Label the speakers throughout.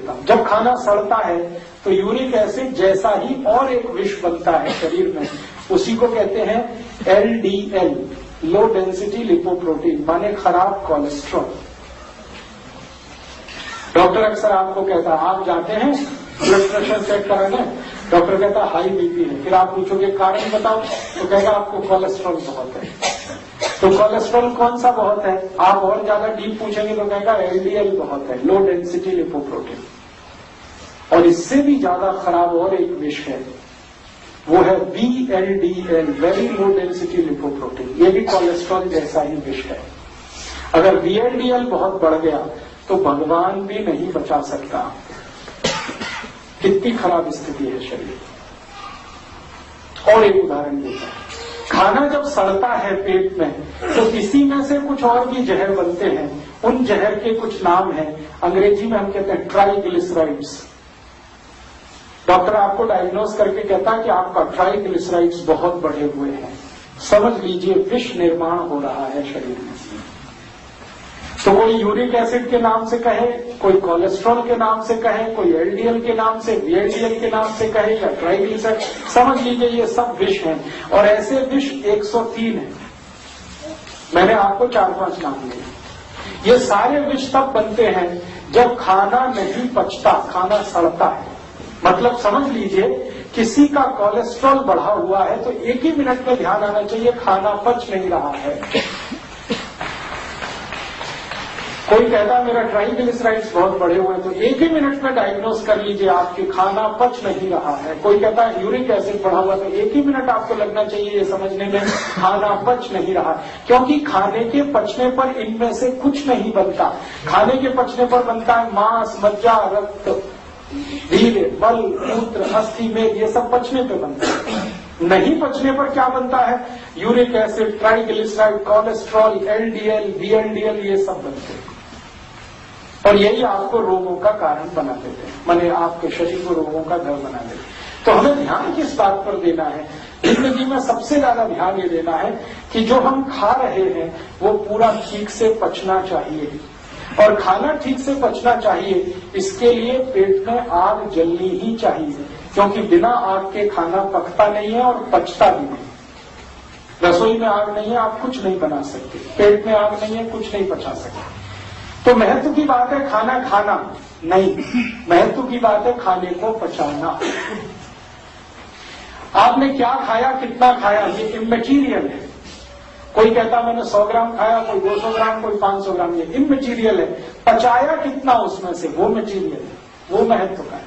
Speaker 1: देता हूं। जब खाना सड़ता है तो यूरिक एसिड जैसा ही और एक विष बनता है शरीर में, उसी को कहते हैं LDL, लो डेंसिटी लिपोप्रोटीन, माने खराब कोलेस्ट्रॉल। डॉक्टर अक्सर आपको कहता है, आप जाते हैं ब्लड प्रेशर चेक कराने, डॉक्टर कहता है हाई बीपी है, फिर आप पूछोगे कारण बताओ, तो कहेगा आपको कोलेस्ट्रॉल बहुत है। तो कोलेस्ट्रॉल कौन सा बहुत है? आप और ज्यादा डीप पूछेंगे तो कहेगा LDL बहुत है, लो डेंसिटी लिपोप्रोटीन। और इससे भी ज्यादा खराब और एक विष है, वो है VLDL, very low density lipoprotein. ये भी कोलेस्ट्रॉल जैसा ही विष है। अगर VLDL बहुत बढ़ गया तो भगवान भी नहीं बचा सकता। कितनी खराब स्थिति है शरीर। और एक उदाहरण देता है, खाना जब सड़ता है पेट में तो इसी में से कुछ और भी जहर बनते हैं। उन जहर के कुछ नाम हैं, अंग्रेजी में हम कहते हैं ट्राइग्लिसराइड्स। डॉक्टर आपको डायग्नोज करके कहता है कि आपका ट्राइग्लिसराइड्स बहुत बढ़े हुए हैं, समझ लीजिए विष निर्माण हो रहा है शरीर में। तो कोई यूरिक एसिड के नाम से कहे, कोई कोलेस्ट्रॉल के नाम से कहे, कोई LDL के नाम से, VLDL के नाम से कहे, या ट्राइग्लिसराइड, समझ लीजिए ये सब विष हैं। और ऐसे विष 103 हैं। मैंने आपको 4-5 नाम दिए। ये सारे विष तब बनते हैं जब खाना नहीं पचता, खाना सड़ता है। मतलब समझ लीजिए किसी का कोलेस्ट्रॉल बढ़ा हुआ है तो एक ही मिनट में ध्यान आना चाहिए खाना पच नहीं रहा है। कोई कहता मेरा ट्राइग्लिसराइड्स बहुत बढ़े हुए हैं तो एक ही मिनट में डायग्नोज कर लीजिए आपके खाना पच नहीं रहा है। कोई कहता है यूरिक एसिड बढ़ा हुआ तो एक ही मिनट आपको लगना चाहिए ये समझने में खाना पच नहीं रहा, क्योंकि खाने के पचने पर इनमें से कुछ नहीं बनता। खाने के पचने पर बनता है मांस, मज्जा, रक्त, धीरे, बल, मूत्र, अस्थि, मेद, ये सब पचने पे बनता है। नहीं पचने पर क्या बनता है? Uric acid, triglyceride, cholesterol, LDL, VLDL, ये सब बनते हैं। और यही आपको रोगों का कारण बना देते हैं, माने आपके शरीर को रोगों का घर बना देते हैं। तो हमें ध्यान किस बात पर देना है? जिंदगी में सबसे ज्यादा ध्यान ये देना है कि जो हम खा रहे हैं वो पूरा ठीक से पचना चाहिए। और खाना ठीक से पचना चाहिए, इसके लिए पेट में आग जलनी ही चाहिए, क्योंकि बिना आग के खाना पकता नहीं है और पचता भी नहीं। रसोई में आग नहीं है, आप कुछ नहीं बना सकते। पेट में आग नहीं है, कुछ नहीं पचा सकते। तो महत्व की बात है खाना खाना नहीं, महत्व की बात है खाने को पचाना। आपने क्या खाया, कितना खाया, ये इमैटीरियल है। कोई कहता मैंने 100 ग्राम खाया, कोई 200 ग्राम, कोई 500 ग्राम, ये इमैटीरियल है। पचाया कितना उसमें से, वो मटीरियल है, वो महत्व का है।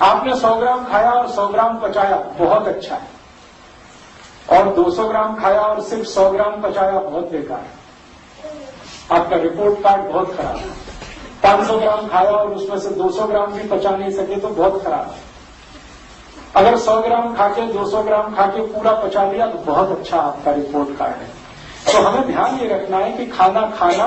Speaker 1: आपने 100 ग्राम खाया और 100 ग्राम पचाया, बहुत अच्छा है। और 200 ग्राम खाया और सिर्फ 100 ग्राम पचाया, बहुत बेकार है। आपका रिपोर्ट कार्ड बहुत खराब है। 500 ग्राम खाया और उसमें से 200 ग्राम भी पचा नहीं सके तो बहुत खराब है। अगर 100 ग्राम खाके 200 ग्राम खाके पूरा पचा लिया तो बहुत अच्छा आपका रिपोर्ट कार्ड है। तो हमें ध्यान ये रखना है कि खाना खाना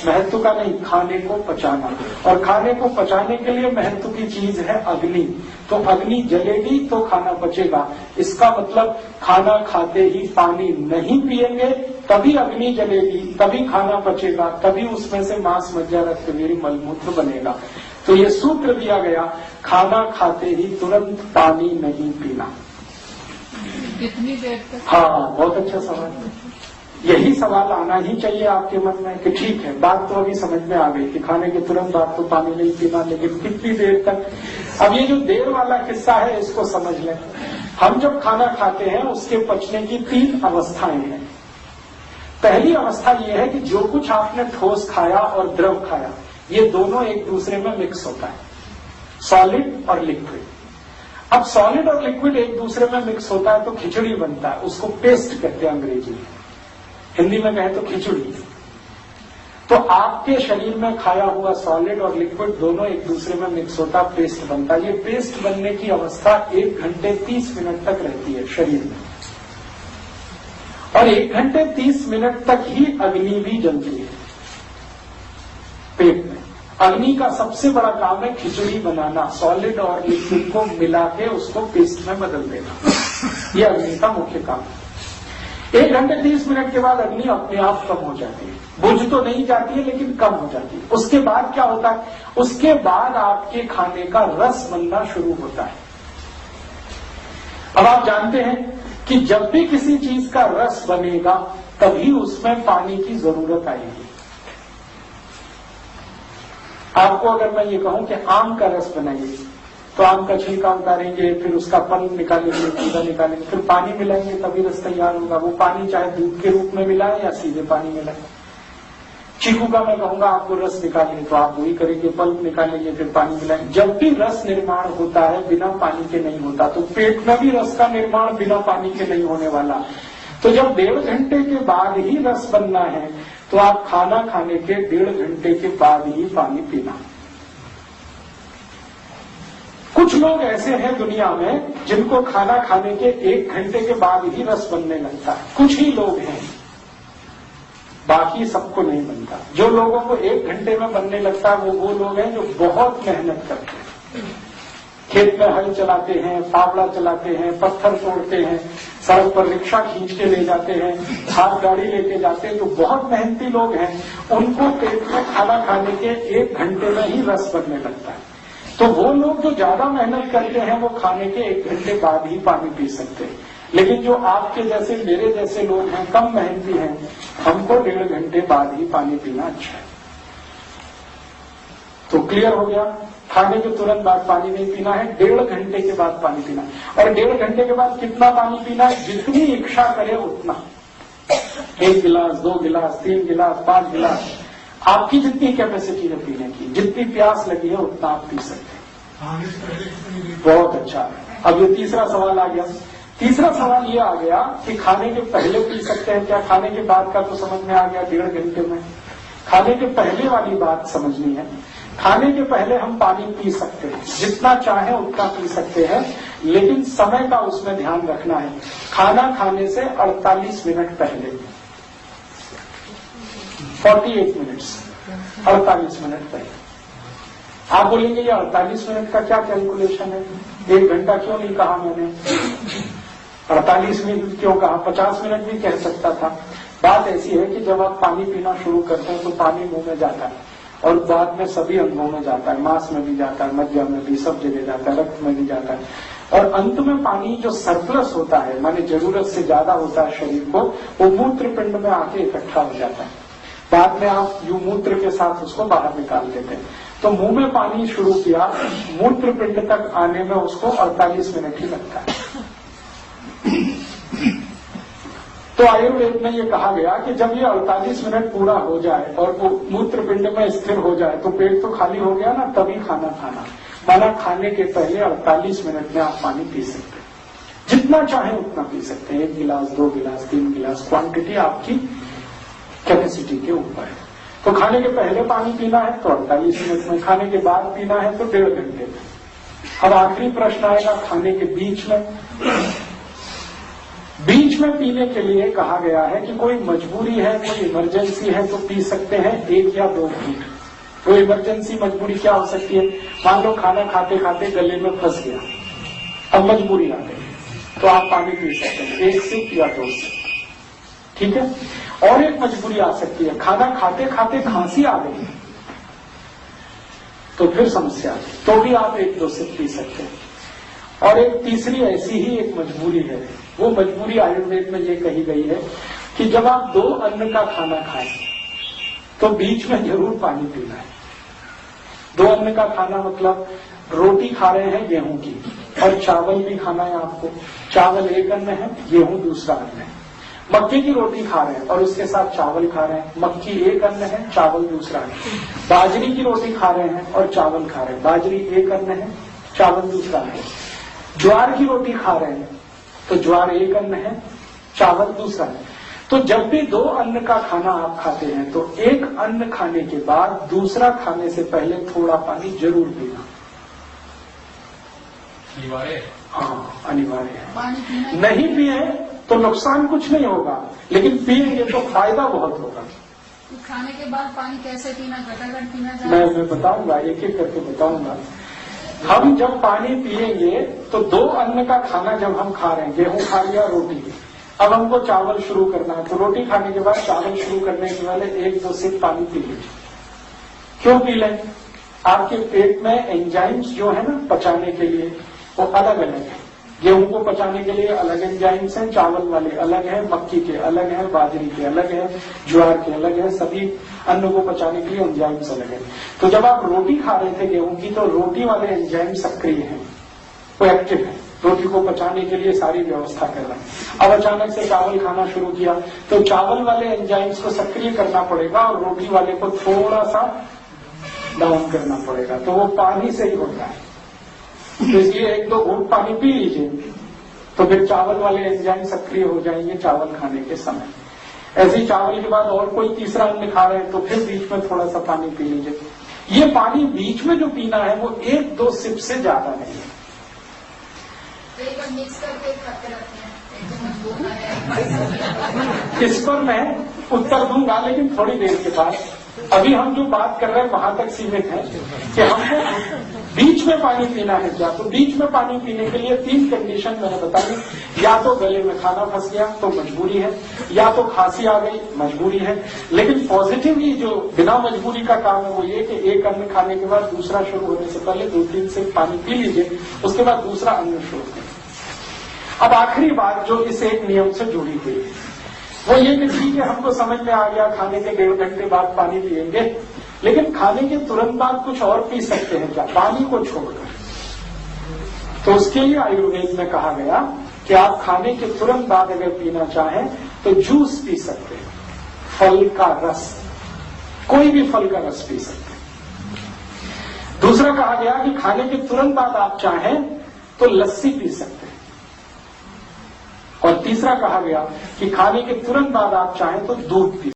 Speaker 1: महत्व का नहीं, खाने को पचाना। और खाने को पचाने के लिए महत्व की चीज है अग्नि। तो अग्नि जलेगी तो खाना पचेगा। इसका मतलब खाना खाते ही पानी नहीं पिएंगे तभी अग्नि जलेगी, तभी खाना पचेगा, तभी उसमें से मांस, मज्जा, रक्त, वीर्य, मलमूत्र बनेगा। तो ये सूत्र दिया गया, खाना खाते ही तुरंत पानी नहीं पीना।
Speaker 2: कितनी देर तक?
Speaker 1: हाँ, बहुत अच्छा सवाल है। यही सवाल आना ही चाहिए आपके मन में कि ठीक है, बात तो अभी समझ में आ गई कि खाने के तुरंत बाद तो पानी नहीं पीना, लेकिन कितनी देर तक? अब ये जो देर वाला किस्सा है इसको समझ लें। हम जब खाना खाते हैं उसके पचने की 3 अवस्थाएं हैं। पहली अवस्था ये है कि जो कुछ आपने ठोस खाया और द्रव खाया, ये दोनों एक दूसरे में मिक्स होता है, सॉलिड और लिक्विड। अब सॉलिड और लिक्विड एक दूसरे में मिक्स होता है तो खिचड़ी बनता है, उसको पेस्ट कहते हैं अंग्रेजी में। हिंदी में कहें तो खिचड़ी। तो आपके शरीर में खाया हुआ सॉलिड और लिक्विड दोनों एक दूसरे में मिक्स होता, पेस्ट बनता। ये पेस्ट बनने की अवस्था 1 घंटे 30 मिनट तक रहती है शरीर में, और 1 घंटे 30 मिनट तक ही अग्नि भी जलती है पेट में। अग्नि का सबसे बड़ा काम है खिचड़ी बनाना, सॉलिड और लिक्विड को मिला के उसको पेस्ट में बदल देना। ये अग्नि का मुख्य काम है। 1 घंटे 30 मिनट के बाद अग्नि अपने आप कम हो जाती है, बुझ तो नहीं जाती है लेकिन कम हो जाती है। उसके बाद क्या होता है, उसके बाद आपके खाने का रस बनना शुरू होता है। अब आप जानते हैं कि जब भी किसी चीज का रस बनेगा तभी उसमें पानी की जरूरत आएगी। आपको अगर मैं ये कहूं कि आम का रस बनाइए तो आम का छिलका उतारेंगे, फिर उसका पल्प निकालेंगे, गूदा निकालेंगे, फिर पानी मिलाएंगे तभी रस तैयार होगा। वो पानी चाहे दूध के रूप में मिलाए या सीधे पानी मिलाए। चीकू का मैं कहूंगा आपको रस निकालिए तो आप वही करेंगे, पल्प निकालेंगे फिर पानी मिलाएंगे। जब भी रस निर्माण होता है बिना पानी के नहीं होता, तो पेट में भी रस का निर्माण बिना पानी के नहीं होने वाला। तो जब 1.5 घंटे के बाद ही रस बनना है तो आप खाना खाने के 1.5 घंटे के बाद ही पानी पीना। कुछ लोग ऐसे हैं दुनिया में जिनको खाना खाने के 1 घंटे के बाद ही रस बनने लगता है। कुछ ही लोग हैं, बाकी सबको नहीं बनता। जो लोगों को 1 घंटे में बनने लगता है वो लोग हैं जो बहुत मेहनत करते हैं, खेत में हल चलाते हैं, फावड़ा चलाते हैं, पत्थर तोड़ते हैं, सड़क पर रिक्शा खींच के ले जाते हैं, हाथ गाड़ी लेके जाते हैं। जो बहुत मेहनती लोग हैं उनको पेट में खाना खाने के 1 घंटे में ही रस बनने लगता है। तो वो लोग जो ज्यादा मेहनत करते हैं वो खाने के 1 घंटे बाद ही पानी पी सकते हैं। लेकिन जो आपके जैसे मेरे जैसे लोग हैं, कम मेहनती हैं, हमको 1.5 घंटे बाद ही पानी पीना अच्छा है। तो क्लियर हो गया, खाने के तुरंत बाद पानी नहीं पीना है, 1.5 घंटे के बाद पानी पीना है। और 1.5 घंटे के बाद कितना पानी पीना है, जितनी इच्छा करे उतना। 1 गिलास, 2 गिलास, 3 गिलास, 5 गिलास, आपकी जितनी कैपेसिटी है पीने की, जितनी प्यास लगी है उतना आप पी सकते हैं। बहुत अच्छा। अब ये तीसरा सवाल आ गया। तीसरा सवाल ये आ गया कि खाने के पहले पी सकते हैं क्या? खाने के बाद का तो समझ में आ गया 1.5 घंटे में। खाने के पहले वाली बात समझनी है। खाने के पहले हम पानी पी सकते हैं, जितना चाहे उतना पी सकते हैं, लेकिन समय का उसमें ध्यान रखना है। खाना खाने से 48 मिनट पहले, 48 मिनट्स, 48 मिनट पहले। आप बोलेंगे ये 48 मिनट का क्या कैलकुलेशन है, 1 घंटा क्यों नहीं कहा मैंने, 48 मिनट क्यों कहा, 50 मिनट भी कह सकता था। बात ऐसी है कि जब आप पानी पीना शुरू करते हैं तो पानी मुंह में जाता है और बाद में सभी अंगों में जाता है, मांस में भी जाता है, मज्जा में भी, सब जगह जाता है, रक्त में भी जाता है। और अंत में पानी जो सरप्लस होता है, माने जरूरत से ज्यादा होता है शरीर को, वो मूत्र पिंड में आके इकट्ठा हो जाता है। बाद में आप यू मूत्र के साथ उसको बाहर निकाल देते हैं। तो मुंह में पानी शुरू किया, मूत्र पिंड तक आने में उसको 48 मिनट ही लगता है। तो आयुर्वेद में ये कहा गया कि जब ये 48 मिनट पूरा हो जाए और वो मूत्र पिंड में स्थिर हो जाए तो पेट तो खाली हो गया ना, तभी खाना खाना। माना खाने के पहले 48 मिनट में आप पानी पी सकते हैं, जितना चाहे उतना पी सकते हैं। 1 गिलास, 2 गिलास, 3 गिलास, क्वांटिटी आपकी कैपेसिटी के ऊपर है। तो खाने के पहले पानी पीना है तो 48 मिनट में, खाने के बाद पीना है तो 1.5 घंटे में। अब आखिरी प्रश्न आएगा खाने के बीच में। बीच में पीने के लिए कहा गया है कि कोई मजबूरी है, कोई इमरजेंसी है तो पी सकते हैं 1 या 2 घूंट। तो इमरजेंसी मजबूरी क्या हो सकती है, मान लो खाना खाते खाते गले में फंस गया, अब मजबूरी आ गई तो आप पानी पी सकते हैं 1 सिप या 2 सिप, ठीक है। और एक मजबूरी आ सकती है, खाना खाते खाते खांसी आ गई तो फिर समस्या है, तो भी आप 1-2 सिप पी सकते हैं। और एक तीसरी ऐसी ही एक मजबूरी है, वो मजबूरी आयुर्वेद में ये कही गई है कि जब आप 2 अन्न का खाना खाएं तो बीच में जरूर पानी पीना है। 2 अन्न का खाना मतलब रोटी खा रहे हैं गेहूं की और चावल भी खाना है आपको। चावल एक अन्न है, गेहूं दूसरा अन्न है। मक्के की रोटी खा रहे हैं और उसके साथ चावल खा रहे हैं, मक्की एक अन्न है, चावल दूसरा है। बाजरी की रोटी खा रहे हैं और चावल खा रहे हैं, बाजरी एक अन्न है, चावल दूसरा है। ज्वार की रोटी खा रहे हैं तो ज्वार एक अन्न है, चावल दूसरा है। तो जब भी 2 अन्न का खाना आप खाते हैं तो एक अन्न खाने के बाद दूसरा खाने से पहले थोड़ा पानी जरूर पीना।
Speaker 3: अनिवार्य?
Speaker 1: हाँ, अनिवार्य है। नहीं पिए तो नुकसान कुछ नहीं होगा, लेकिन पिएंगे तो फायदा बहुत होगा।
Speaker 2: तो खाने के बाद पानी कैसे पीना, घटाघट पीना चाहिए?
Speaker 1: मैं बताऊंगा, एक एक करके बताऊंगा। हम जब पानी पिएंगे तो 2 अन्न का खाना जब हम खा रहे हैं, गेहूं खा लिया, रोटी, अब हमको चावल शुरू करना है, तो रोटी खाने के बाद चावल शुरू करने के पहले 1-2 सिप पानी पी लीजिए। क्यों पी लें? आपके पेट में एंजाइम्स जो है ना पचाने के लिए वो अलग अलग है। गेहूं को पचाने के लिए अलग एंजाइम्स हैं, चावल वाले अलग है, मक्की के अलग है, बाजरी के अलग है, ज्वार के अलग है, सभी अन्न को पचाने के लिए एंजाइम्स अलग है। तो जब आप रोटी खा रहे थे गेहूं की, तो रोटी वाले एंजाइम सक्रिय हैं, वो एक्टिव है, रोटी को पचाने के लिए सारी व्यवस्था कर रहे हैं। अब अचानक से चावल खाना शुरू किया तो चावल वाले एंजाइम्स को सक्रिय करना पड़ेगा और रोटी वाले को थोड़ा सा डाउन करना पड़ेगा, तो वो पानी से ही होता है। तो इसलिए 1-2 घूंट पानी पी लीजिए, तो फिर चावल वाले एंजाइम सक्रिय हो जाएंगे चावल खाने के समय। ऐसे ही चावल के बाद और कोई तीसरा अन्न खा रहे हैं तो फिर बीच में थोड़ा सा पानी पी लीजिए। ये पानी बीच में जो पीना है वो 1-2 सिप से ज्यादा नहीं है।
Speaker 2: मिक्स करके खाते रहते हैं।
Speaker 1: इस पर मैं उत्तर दूंगा, लेकिन थोड़ी देर के बाद। अभी हम जो बात कर रहे हैं वहां तक सीमित है कि हमको बीच में पानी पीना है क्या। तो बीच में पानी पीने के लिए 3 कंडीशन मैंने बताई। या तो गले में खाना फंस गया तो मजबूरी है, या तो खांसी आ गई मजबूरी है। लेकिन पॉजिटिवली जो बिना मजबूरी का काम है वो ये कि एक अन्न खाने के बाद दूसरा शुरू होने से पहले 2-3 सिप पानी पी लीजिए, उसके बाद दूसरा अन्न शुरू करें। अब आखिरी बात जो इस एक नियम से जुड़ी हुई है वो ये कि ठीक है, हमको समझ में आ गया खाने के 1.5 घंटे बाद पानी पिएंगे, लेकिन खाने के तुरंत बाद कुछ और पी सकते हैं क्या, पानी को छोड़कर? तो उसके लिए आयुर्वेद में कहा गया कि आप खाने के तुरंत बाद अगर पीना चाहें तो जूस पी सकते हैं, फल का रस, कोई भी फल का रस पी सकते हैं। दूसरा कहा गया कि खाने के तुरंत बाद आप चाहें तो लस्सी पी सकते हैं। और तीसरा कहा गया कि खाने के तुरंत बाद आप चाहें तो दूध पी